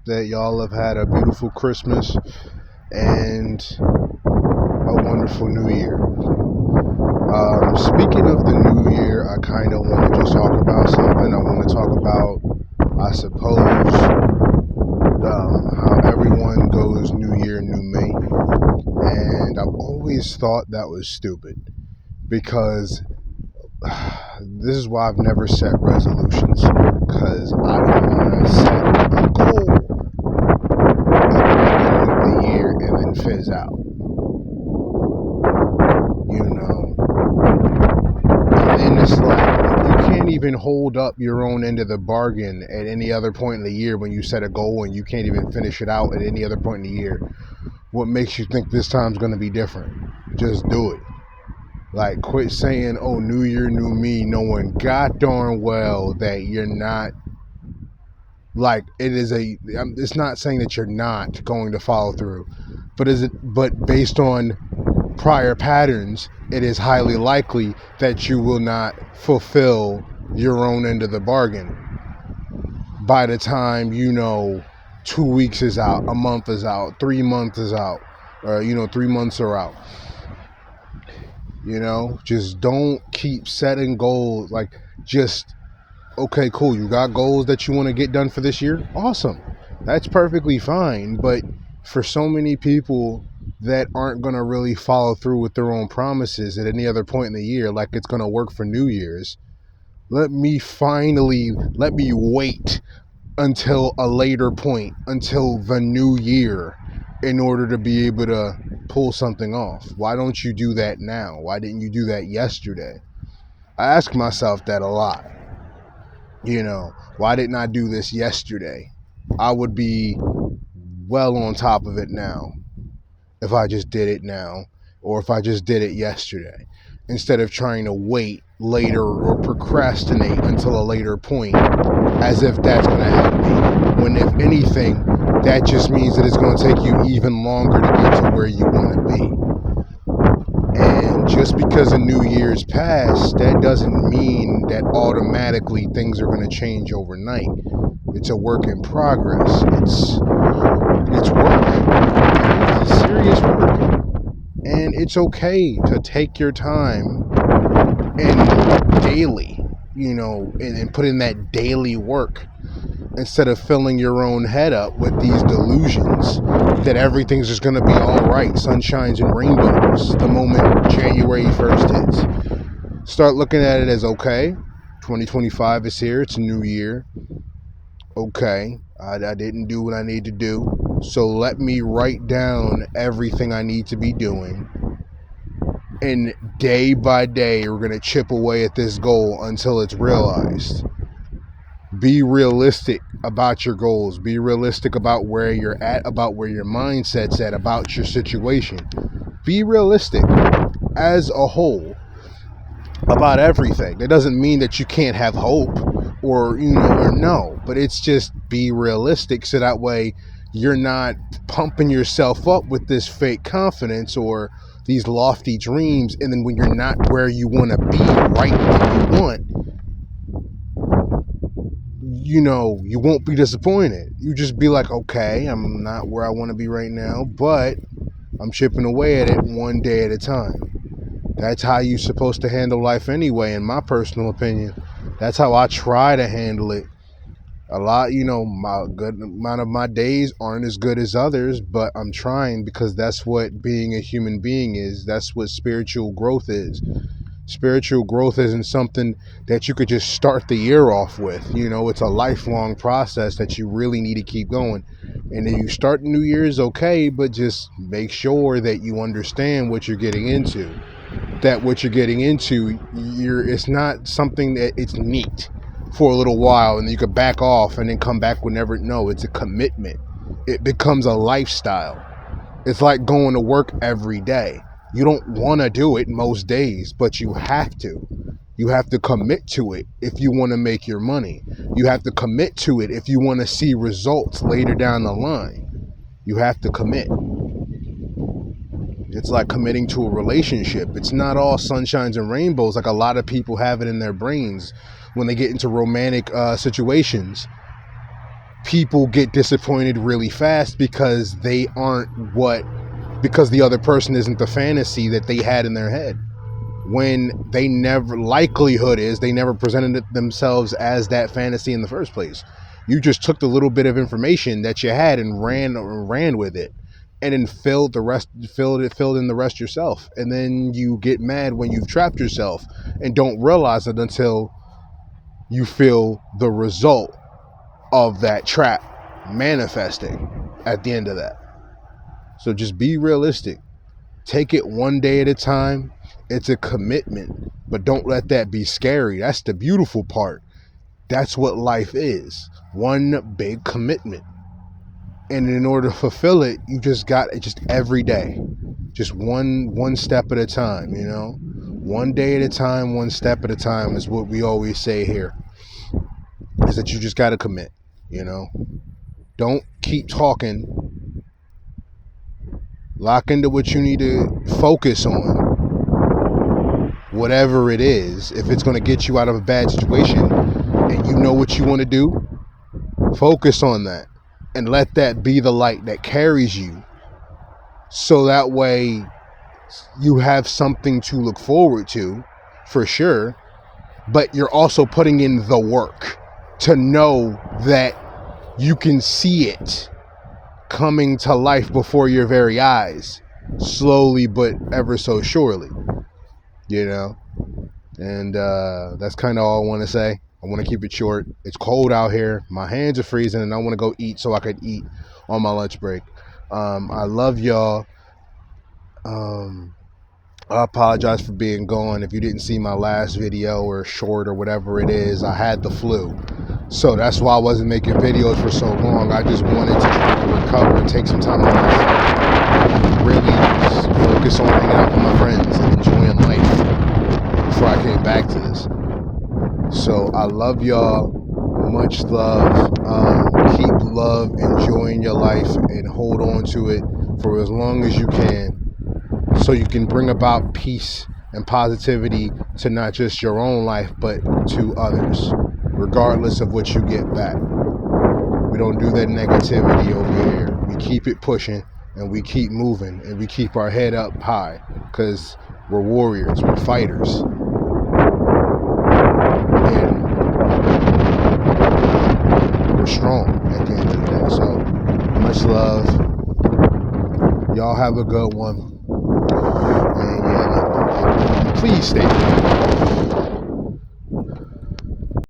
that y'all have had a beautiful Christmas and a wonderful New Year. Speaking of the New Year, I kind of want to just talk about something. I want to talk about, I suppose, how everyone goes New Year, New Me. And I've always thought that was stupid because this is why I've never set resolutions, because I don't want to set a goal at the beginning of the year and then fizz out. You know, and then it's like you can't even hold up your own end of the bargain at any other point in the year when you set a goal and you can't even finish it out at any other point in the year. What makes you think this time's going to be different? Just do it. Like, quit saying, oh, New Year, New Me, knowing god darn well that you're not, like, it's not saying that you're not going to follow through, but based on prior patterns, it is highly likely that you will not fulfill your own end of the bargain by the time, 2 weeks is out, a month is out, 3 months is out, or, 3 months are out. Just don't keep setting goals. Like, just, okay, cool. You got goals that you want to get done for this year? Awesome. That's perfectly fine. But for so many people that aren't going to really follow through with their own promises at any other point in the year, like it's going to work for New Year's, let me wait until a later point, until the new year, in order to be able to pull something off. Why don't you do that now? Why didn't you do that yesterday? I ask myself that a lot. Why didn't I do this yesterday? I would be well on top of it now if I just did it now, or if I just did it yesterday, instead of trying to wait later or procrastinate until a later point as if that's going to help me, when if anything, that just means that it's going to take you even longer to get to where you want to be. And just because a New Year's passed, that doesn't mean that automatically things are going to change overnight. It's a work in progress. It's work. It's serious work. And it's okay to take your time and daily, and put in that daily work, instead of filling your own head up with these delusions that everything's just going to be all right, sunshines and rainbows, the moment January 1st hits. Start looking at it as, okay, 2025 is here, it's a new year. Okay, I didn't do what I need to do, so let me write down everything I need to be doing. And day by day, we're going to chip away at this goal until it's realized. Be realistic about your goals. Be realistic about where you're at, about where your mindset's at, about your situation. Be realistic as a whole about everything. That doesn't mean that you can't have hope or no, but it's just be realistic, so that way you're not pumping yourself up with this fake confidence or these lofty dreams, and then when you're not where you want to be right when you want, you won't be disappointed. You just be like, okay, I'm not where I want to be right now, but I'm chipping away at it one day at a time. That's how you're supposed to handle life anyway, in my personal opinion. That's how I try to handle it. A lot, my good amount of my days aren't as good as others, but I'm trying, because that's what being a human being is. That's what spiritual growth is. Spiritual growth isn't something that you could just start the year off with. It's a lifelong process that you really need to keep going. And then you start New Year's, okay, but just make sure that you understand what you're getting into. That what you're getting into, it's not something that it's neat for a little while and you could back off and then come back whenever. No, it's a commitment. It becomes a lifestyle. It's like going to work every day. You don't want to do it most days, but you have to. You have to commit to it if you want to make your money. You have to commit to it if you want to see results later down the line. You have to commit. It's like committing to a relationship. It's not all sunshines and rainbows like a lot of people have it in their brains when they get into romantic situations. people get disappointed really fast because they aren't because the other person isn't the fantasy that they had in their head. When likelihood is they never presented themselves as that fantasy in the first place. You just took the little bit of information that you had and ran with it, and then filled in the rest yourself. And then you get mad when you've trapped yourself and don't realize it until you feel the result of that trap manifesting at the end of that. So just be realistic. Take it one day at a time. It's a commitment, but don't let that be scary. That's the beautiful part. That's what life is. One big commitment. And in order to fulfill it, you just got it just every day. Just one step at a time, you know? One day at a time, one step at a time is what we always say here. Is that you just got to commit, you know? Don't keep talking. Lock into what you need to focus on. Whatever it is, if it's going to get you out of a bad situation and you know what you want to do, focus on that and let that be the light that carries you, so that way you have something to look forward to for sure, but you're also putting in the work to know that you can see it coming to life before your very eyes, slowly but ever so surely. You know, and that's kind of all I want to say. I want to keep it short. It's cold out here. My hands are freezing, and I want to go eat so I could eat on my lunch break. I love y'all. I apologize for being gone. If you didn't see my last video or short or whatever it is, I had the flu. So that's why I wasn't making videos for so long. I just wanted to try to recover and take some time to myself. Really just focus on hanging out with my friends and enjoying life before I came back to this. So I love y'all. Much love. Keep love, enjoying your life, and hold on to it for as long as you can, so you can bring about peace and positivity to not just your own life, but to others, regardless of what you get back. We don't do that negativity over here. We keep it pushing, and we keep moving, and we keep our head up high, because we're warriors, we're fighters. And we're strong at the end of the day. So, much love. Y'all have a good one. And yeah, please stay tuned.